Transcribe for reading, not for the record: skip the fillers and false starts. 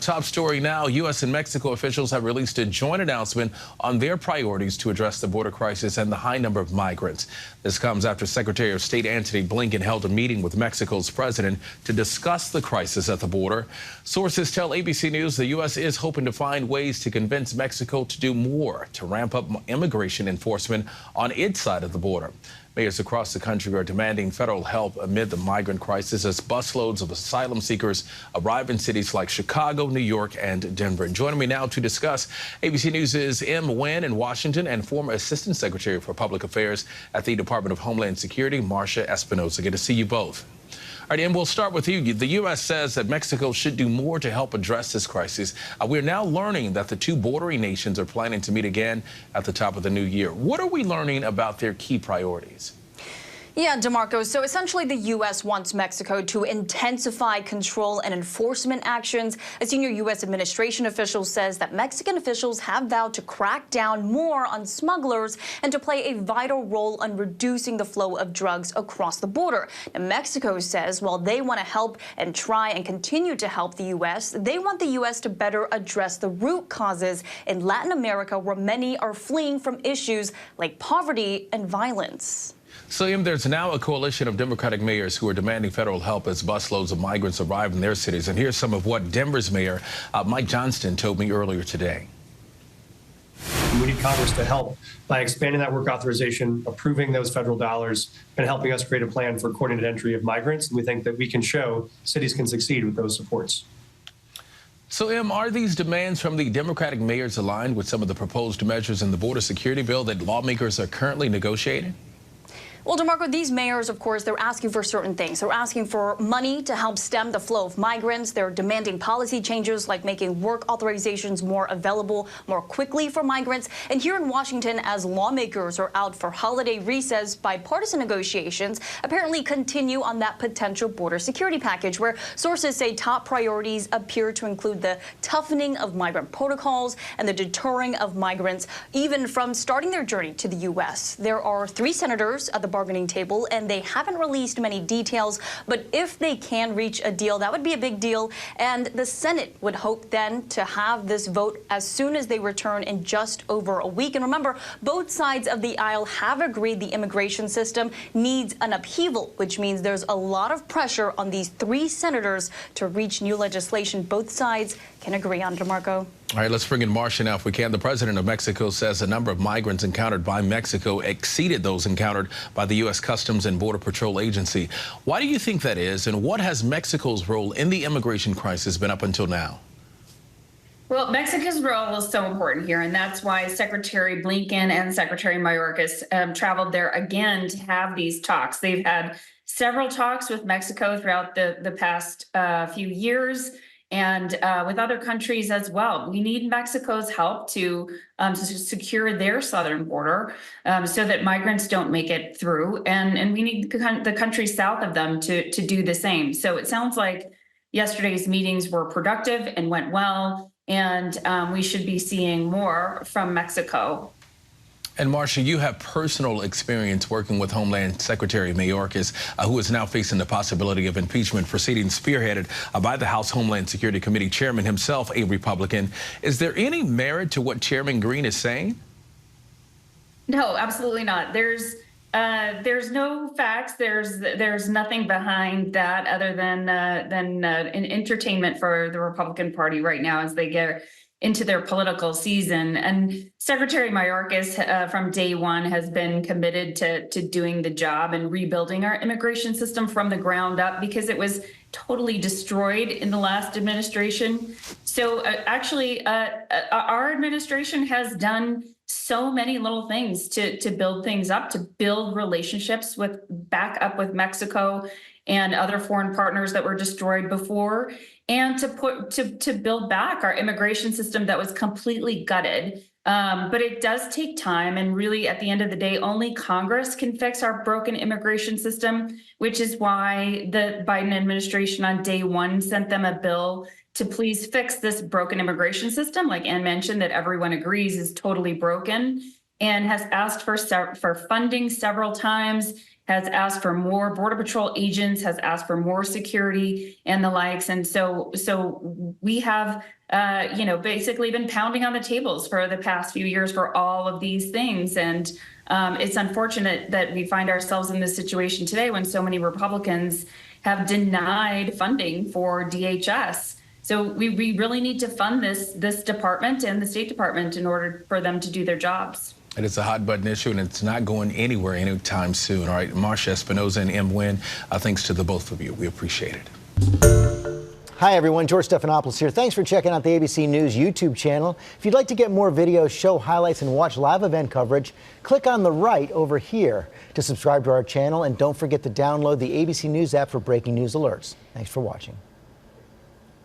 top story now. U.S. and Mexico officials have released a joint announcement on their priorities to address the border crisis and the high number of migrants. This comes after Secretary of State Antony Blinken held a meeting with Mexico's president to discuss the crisis at the border. Sources tell ABC News the U.S. is hoping to find ways to convince Mexico to do more to ramp up immigration enforcement on its side of the border. Mayors across the country are demanding federal help amid the migrant crisis as busloads of asylum seekers arrive in cities like Chicago, New York, and Denver. And joining me now to discuss ABC News' Em Nguyen in Washington and former Assistant Secretary for Public Affairs at the Department of Homeland Security, Marsha Espinosa. Good to see you both. All right, Em, we'll start with you. The U.S. says that Mexico should do more to help address this crisis. We're now learning that the two bordering nations are planning to meet again at the top of the new year. What are we learning about their key priorities? Yeah, DeMarco, so essentially the U.S. wants Mexico to intensify control and enforcement actions. A senior U.S. administration official says that Mexican officials have vowed to crack down more on smugglers and to play a vital role in reducing the flow of drugs across the border. Now, Mexico says while they want to help and try and continue to help the U.S., they want the U.S. to better address the root causes in Latin America where many are fleeing from issues like poverty and violence. So, Em, there's now a coalition of Democratic mayors who are demanding federal help as busloads of migrants arrive in their cities. And here's some of what Denver's Mayor Mike Johnston told me earlier today. We need Congress to help by expanding that work authorization, approving those federal dollars, and helping us create a plan for coordinated entry of migrants. And we think that we can show cities can succeed with those supports. So, Em, are these demands from the Democratic mayors aligned with some of the proposed measures in the border security bill that lawmakers are currently negotiating? Well, DeMarco, these mayors, of course, they're asking for certain things. They're asking for money to help stem the flow of migrants. They're demanding policy changes like making work authorizations more available more quickly for migrants. And here in Washington, as lawmakers are out for holiday recess, bipartisan negotiations apparently continue on that potential border security package, where sources say top priorities appear to include the toughening of migrant protocols and the deterring of migrants, even from starting their journey to the U.S. There are 3 senators at the bargaining table, and they haven't released many details, but if they can reach a deal, that would be a big deal, and the Senate would hope then to have this vote as soon as they return in just over a week. And remember, both sides of the aisle have agreed the immigration system needs an upheaval, which means there's a lot of pressure on these 3 senators to reach new legislation both sides can agree on. DeMarco. All right, let's bring in Marsha now if we can. The president of Mexico says the number of migrants encountered by Mexico exceeded those encountered by the U.S. Customs and Border Patrol Agency. Why do you think that is, and what has Mexico's role in the immigration crisis been up until now? Well, Mexico's role is so important here, and that's why Secretary Blinken and Secretary Mayorkas traveled there again to have these talks. They've had several talks with Mexico throughout the past few years, and with other countries as well. We need Mexico's help to secure their southern border so that migrants don't make it through. And we need the countries south of them to do the same. So it sounds like yesterday's meetings were productive and went well, and we should be seeing more from Mexico. And Marsha, you have personal experience working with Homeland Secretary Mayorkas, who is now facing the possibility of impeachment proceedings spearheaded by the House Homeland Security Committee chairman, himself a Republican. Is there any merit to what Chairman Green is saying? No, absolutely not. There's no facts. There's nothing behind that other than an entertainment for the Republican Party right now as they get into their political season. And Secretary Mayorkas from day one has been committed to doing the job and rebuilding our immigration system from the ground up because it was totally destroyed in the last administration. So actually, our administration has done so many little things to build things up, to build relationships back up with Mexico and other foreign partners that were destroyed before, and to build back our immigration system that was completely gutted. But it does take time, and really at the end of the day, only Congress can fix our broken immigration system, which is why the Biden administration on day one sent them a bill to please fix this broken immigration system, like Ann mentioned, that everyone agrees is totally broken, and has asked for funding several times, has asked for more Border Patrol agents, has asked for more security and the likes. And so we have, basically been pounding on the tables for the past few years for all of these things. And it's unfortunate that we find ourselves in this situation today when so many Republicans have denied funding for DHS. So we really need to fund this department and the State Department in order for them to do their jobs. And it's a hot button issue, and it's not going anywhere anytime soon. All right, Marsha Espinosa and Em Nguyen, thanks to the both of you. We appreciate it. Hi, everyone. George Stephanopoulos here. Thanks for checking out the ABC News YouTube channel. If you'd like to get more videos, show highlights, and watch live event coverage, click on the right over here to subscribe to our channel. And don't forget to download the ABC News app for breaking news alerts. Thanks for watching.